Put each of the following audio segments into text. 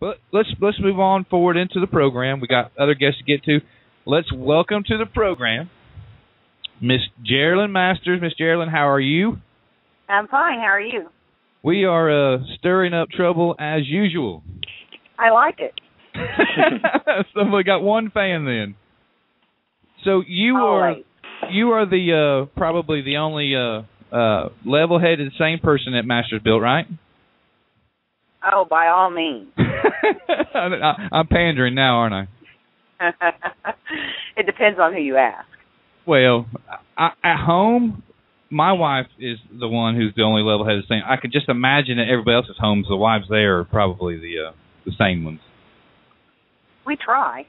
But let's move on forward into the program. We got other guests to get to. Let's welcome to the program Miss Jerilyn Masters. Miss Jerilyn, how are you? I'm fine. How are you? We are stirring up trouble as usual. I like it. So we got one fan then. So you Always. are the probably the only level-headed, sane person at Masters Built, right? Oh, by all means. I'm pandering now, aren't I? It depends on who you ask. Well, at home, my wife is the one who's the only level-headed sane. I could just imagine at everybody else's homes, the wives there are probably the sane ones. We try.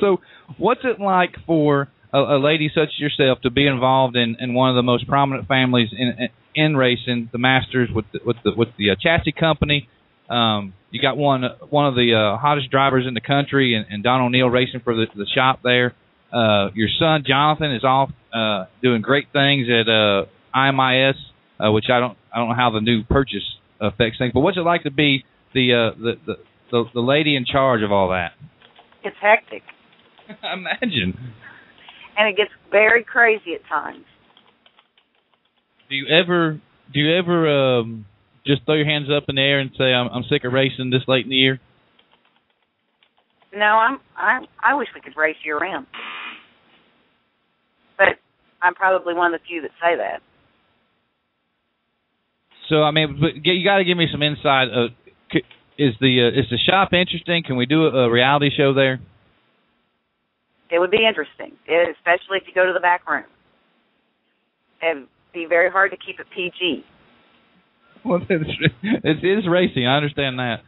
So what's it like for a lady such as yourself to be involved in one of the most prominent families in racing, the Masters, with the chassis company? You got one of the hottest drivers in the country, and Don O'Neill racing for the shop there. Your son Jonathan is off doing great things at IMIS, which I don't know how the new purchase affects things. But what's it like to be the lady in charge of all that? It's hectic. Imagine. And it gets very crazy at times. Do you ever just throw your hands up in the air and say I'm sick of racing this late in the year? No, I wish we could race year round. But I'm probably one of the few that say that. So I mean, you got to give me some insight. Is the shop interesting? Can we do a reality show there? It would be interesting, especially if you go to the back room. It'd be very hard to keep it PG. Well, it is racing. I understand that.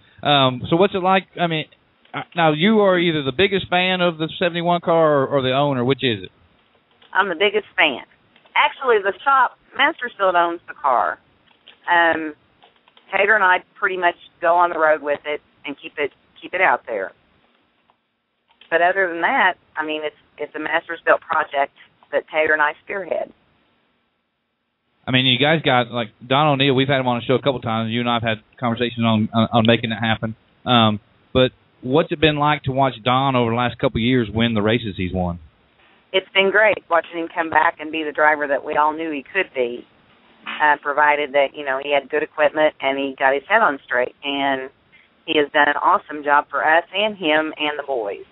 So what's it like? I mean, now you are either the biggest fan of the 71 car or the owner. Which is it? I'm the biggest fan. Actually, the shop, Mastersfield owns the car. Tater and I pretty much go on the road with it and keep it out there. But other than that, I mean, it's a Mastersfield project that Tater and I spearhead. I mean, you guys got, like, Don O'Neill, we've had him on the show a couple times. You and I have had conversations on making it happen. But what's it been like to watch Don over the last couple of years win the races he's won? It's been great watching him come back and be the driver that we all knew he could be, provided that, he had good equipment and he got his head on straight. And he has done an awesome job for us and him and the boys.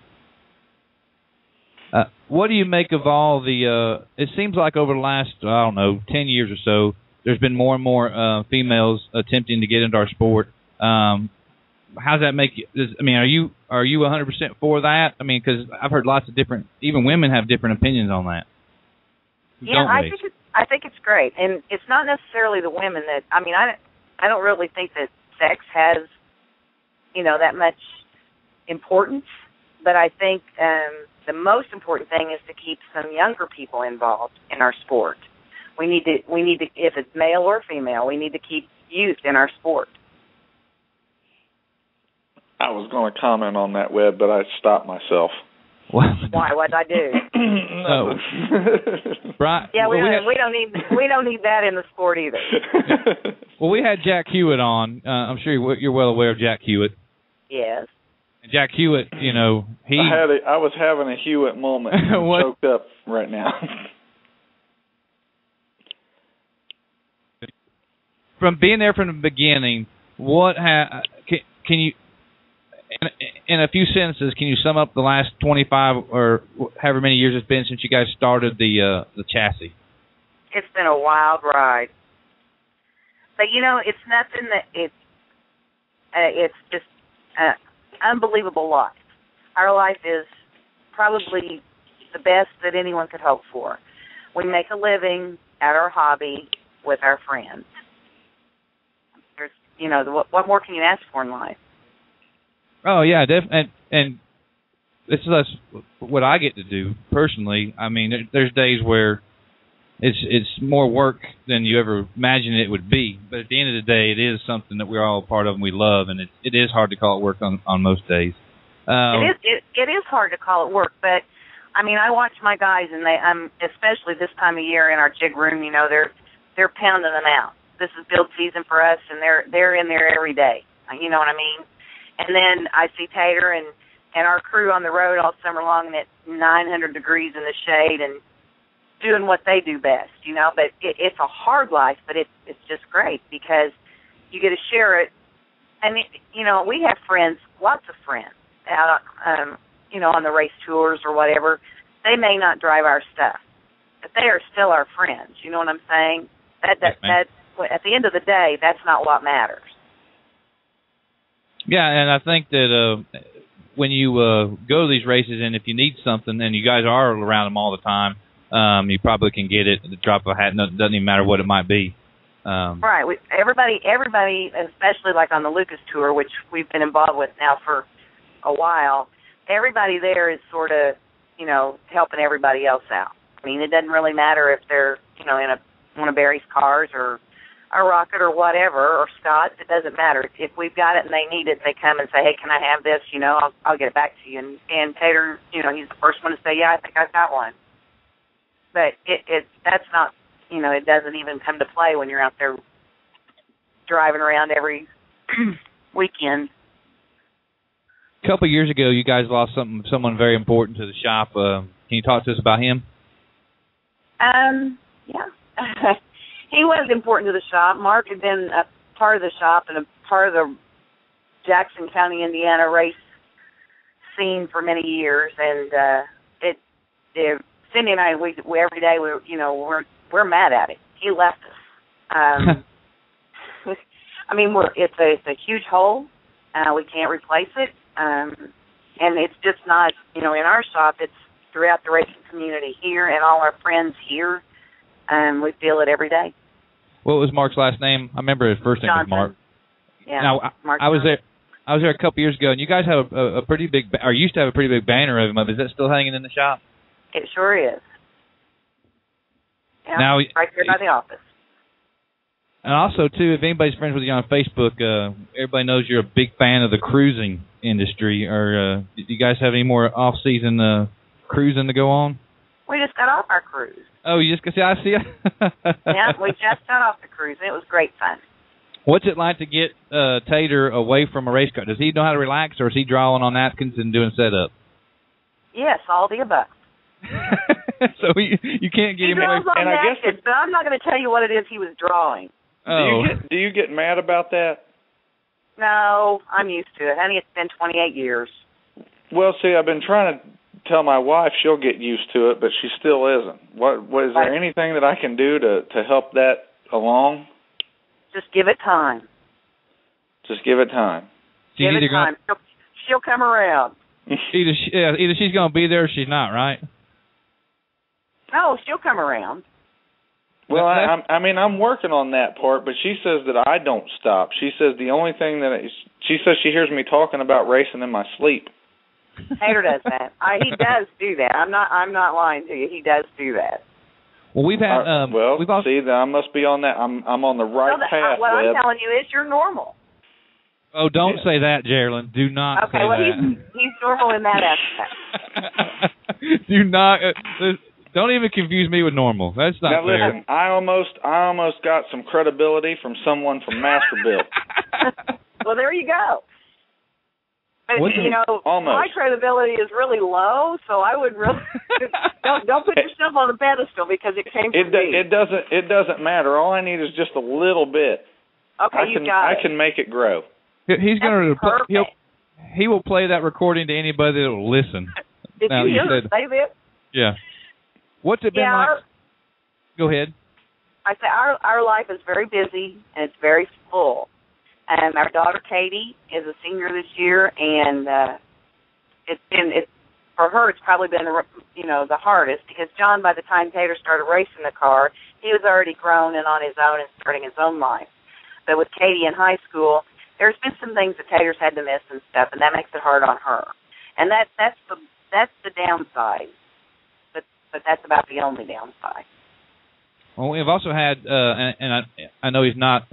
What do you make of all the, it seems like over the last, 10 years or so, there's been more and more females attempting to get into our sport. How does that make you, are you 100% for that? I mean, because I've heard lots of different, even women have different opinions on that. Yeah, I think it's great. And it's not necessarily the women that, I don't really think that sex has, that much importance. But I think the most important thing is to keep some younger people involved in our sport. We need to, if it's male or female, we need to keep youth in our sport. I was going to comment on that, Webb, but I stopped myself. Why? What'd I do? No. Brian, yeah, we don't need that in the sport either. Well, we had Jack Hewitt on. I'm sure you're well aware of Jack Hewitt. Yes. Jack Hewitt, he... I was having a Hewitt moment. I'm choked up right now. From being there from the beginning, can you, in a few sentences, can you sum up the last 25 or however many years it's been since you guys started the chassis? It's been a wild ride. But, it's nothing that it's just... unbelievable life. Our life is probably the best that anyone could hope for. We make a living at our hobby with our friends. There's, what more can you ask for in life? Oh yeah, definitely. And this is what I get to do personally. I mean, there's days where it's more work than you ever imagined it would be. But at the end of the day, it is something that we're all a part of and we love, and it is hard to call it work on most days. It is hard to call it work, but I watch my guys, and they, especially this time of year in our jig room, they're pounding them out. This is build season for us, and they're in there every day. You know what I mean? And then I see Tater and our crew on the road all summer long at 900 degrees in the shade and doing what they do best, you know. But it's a hard life, but it's just great because you get to share it. And, you know, we have friends, lots of friends, out, you know, on the race tours or whatever. They may not drive our stuff, but they are still our friends. You know what I'm saying? That at the end of the day, that's not what matters. Yeah, and I think that when you go to these races, and if you need something, and you guys are around them all the time, you probably can get it at the drop of a hat. It doesn't even matter what it might be. Right. Everybody, especially like on the Lucas Tour, which we've been involved with now for a while, everybody there is sort of, you know, helping everybody else out. I mean, it doesn't really matter if they're, you know, in one of Barry's cars or a Rocket or whatever, or Scott's. It doesn't matter. If we've got it and they need it, they come and say, hey, can I have this? You know, I'll get it back to you. And Tater, you know, he's the first one to say, yeah, I think I've got one. But that's not, you know, it doesn't even come to play when you're out there driving around every weekend. A couple of years ago, you guys lost someone very important to the shop. Can you talk to us about him? Yeah. He was important to the shop. Mark had been a part of the shop and a part of the Jackson County, Indiana race scene for many years, and Cindy and I, we every day we're mad at it. He left us. I mean, it's a huge hole. We can't replace it, and it's just not, you know, in our shop. It's throughout the racing community here and all our friends here. We feel it every day. What was Mark's last name? I remember his first name was Mark. Yeah. Now, Mark I was there. I was there a couple years ago, and you guys have a pretty big, or used to have a pretty big banner of him. Is that still hanging in the shop? It sure is. Yeah, now, right there by the office. And also, too, if anybody's friends with you on Facebook, everybody knows you're a big fan of the cruising industry. Or do you guys have any more off-season cruising to go on? We just got off our cruise. Oh, you just I see. Yeah, we just got off the cruise, and it was great fun. What's it like to get Tater away from a race car? Does he know how to relax, or is he drawing on napkins and doing setup? Yes, all the above. So you can't get him away. And I guess but I'm not going to tell you what it is he was drawing. Oh. Do you get mad about that? No, I'm used to it. Honey, it's been 28 years. Well, see, I've been trying to tell my wife she'll get used to it, but she still isn't. What is there anything that I can do to help that along? Just give it time. Just give it time. Give it time. She'll come around. Either she's going to be there or she's not, right? No, she'll come around. Well, I'm working on that part, but she says that I don't stop. She says the only thing she says she hears me talking about racing in my sleep. Tater does that. He does do that. I'm not lying to you. He does do that. Well, we've had see, that I must be on that. I'm on the right path. What I'm telling you is you're normal. Oh, don't say that, Jerilyn. Do not say that. He's normal in that aspect. Do not. Don't even confuse me with normal. That's not now, fair. Listen, I almost got some credibility from someone from Masterville. Well, there you go. But, you know, my credibility is really low, so I would really don't put yourself on a pedestal because it came from me. It doesn't matter. All I need is just a little bit. Okay, I can make it grow. He's going to. He will play that recording to anybody that will listen. Did you hear him say that? Yeah. What's it been like? Go ahead. I say our life is very busy and it's very full. And our daughter Katie is a senior this year, and it's for her. It's probably been the hardest because John, by the time Tater started racing the car, he was already grown and on his own and starting his own life. But with Katie in high school, there's been some things that Tater's had to miss and stuff, and that makes it hard on her. And that's the downside. But that's about the only downside. Well, we've also had, and I know he's not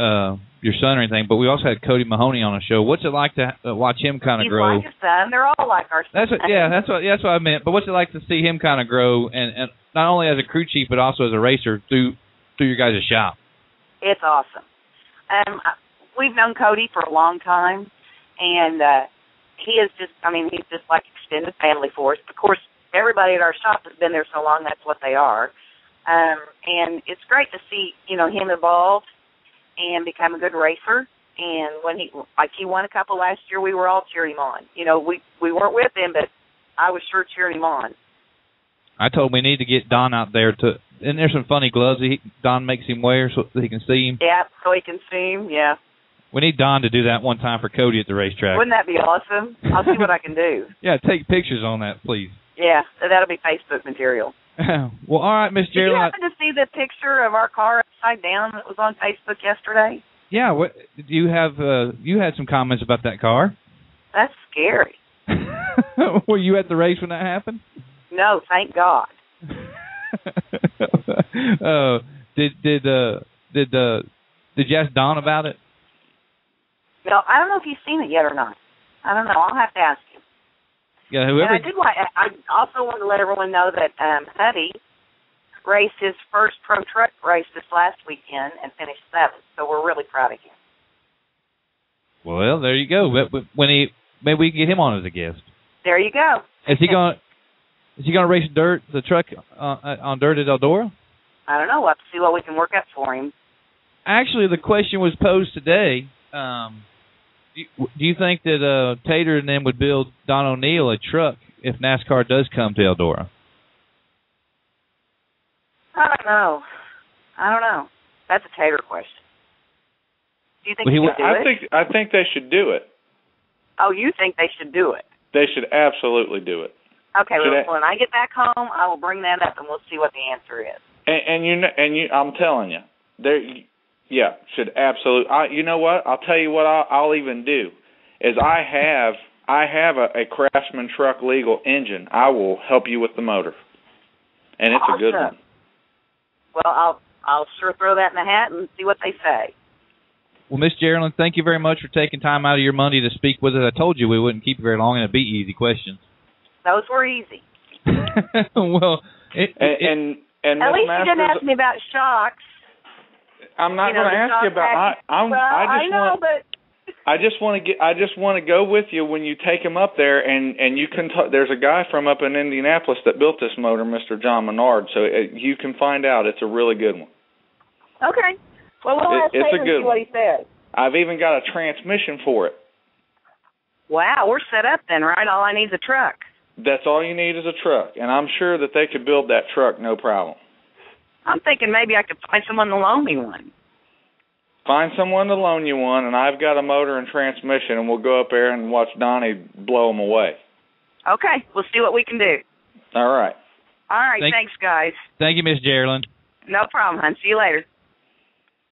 your son or anything, but we also had Cody Mahoney on the show. What's it like to watch him kind of grow? He's like a son. They're all like our son. That's what I meant. But what's it like to see him kind of grow, and not only as a crew chief, but also as a racer through your guys' shop? It's awesome. We've known Cody for a long time, And he is just, I mean, he's just like extended family for us. Of course, everybody at our shop has been there so long, that's what they are. And it's great to see, you know, him evolve and become a good racer. And when he won a couple last year, we were all cheering him on. You know, we weren't with him, but I was sure cheering him on. I told him we need to get Don out there and there's some funny gloves Don makes him wear so he can see him. Yeah, so he can see him, yeah. We need Don to do that one time for Cody at the racetrack. Wouldn't that be awesome? I'll see what I can do. Yeah, take pictures on that, please. Yeah, that'll be Facebook material. Well, all right, Miss Jerilyn. Did you happen to see the picture of our car upside down that was on Facebook yesterday? Yeah, what you had some comments about that car. That's scary. Were you at the race when that happened? No, thank God. Did you ask Don about it? No, I don't know if you've seen it yet or not. I don't know. I'll have to ask him. Yeah, whoever. And I also want to let everyone know that Huddy raced his first pro truck race this last weekend and finished 7th. So we're really proud of him. Well, there you go. Maybe we can get him on as a guest. There you go. Is he going to race the truck on dirt at Eldora? I don't know. We'll have to see what we can work up for him. Actually, the question was posed today. Do you think that Tater and them would build Don O'Neill a truck if NASCAR does come to Eldora? I don't know. That's a Tater question. Do you think he should do it? I think they should do it. Oh, you think they should do it? They should absolutely do it. Okay, well, when I get back home, I will bring that up and we'll see what the answer is. I'm telling you, yeah, should absolutely. You know what? I'll tell you what. I'll even do is I have a Craftsman truck legal engine. I will help you with the motor, and it's awesome. A good one. Well, I'll sure throw that in the hat and see what they say. Well, Miss Jerilyn, thank you very much for taking time out of your Monday to speak with us. I told you we wouldn't keep you very long, and it'd be easy questions. Those were easy. Well, and at least you didn't ask me about shocks. I'm not going to ask you about. I just want to go with you when you take him up there, and you can. There's a guy from up in Indianapolis that built this motor, Mr. John Menard. So you can find out. It's a really good one. Okay. Well, we'll ask Taylor and see what he says. I've even got a transmission for it. Wow, we're set up then, right? All I need is a truck. That's all you need is a truck, and I'm sure that they could build that truck no problem. I'm thinking maybe I could find someone to loan me one. Find someone to loan you one, and I've got a motor and transmission, and we'll go up there and watch Donnie blow them away. Okay, we'll see what we can do. All right. All right, thanks, guys. Thank you, Miss Jerilyn. No problem, hon. See you later.